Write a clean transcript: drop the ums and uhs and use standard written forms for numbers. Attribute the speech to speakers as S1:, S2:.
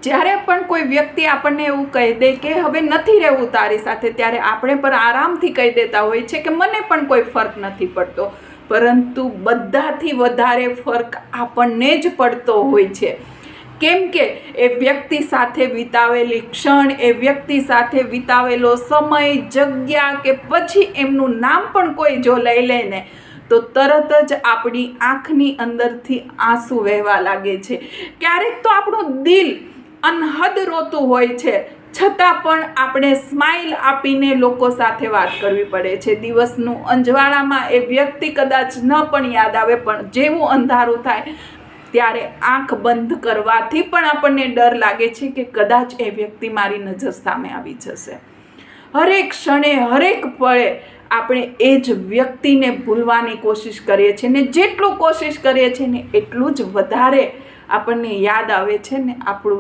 S1: જ્યારે પણ કોઈ વ્યક્તિ આપણને એવું કહી દે કે હવે નથી રહેવું તારી સાથે, ત્યારે આપણે પણ આરામથી કહી દેતા હોય છે કે મને પણ કોઈ ફરક નથી પડતો, પરંતુ બધાથી વધારે ફરક આપણને જ પડતો હોય છે. કેમ કે એ વ્યક્તિ સાથે વિતાવેલી ક્ષણ, એ વ્યક્તિ સાથે વિતાવેલો સમય, જગ્યા કે પછી એમનું નામ પણ કોઈ જો લઈ લે ને તો તરત જ આપણી આંખની અંદરથી આંસુ વહેવા લાગે છે. ક્યારેક તો આપણું દિલ અનહદ રોતું હોય છે, છતાં પણ આપણે સ્માઇલ આપીને લોકો સાથે વાત કરવી પડે છે. દિવસનું અંજવાળામાં એ વ્યક્તિ કદાચ ન પણ યાદ આવે, પણ જેવું અંધારું થાય ત્યારે આંખ બંધ કરવાથી પણ આપણને ડર લાગે છે કે કદાચ એ વ્યક્તિ મારી નજર સામે આવી જશે. હરેક ક્ષણે, હરેક પળે આપણે એ જ વ્યક્તિને ભૂલવાની કોશિશ કરીએ છીએ ને જેટલું કોશિશ કરીએ છીએ ને એટલું જ વધારે આપણને યાદ આવે છે ને આપણું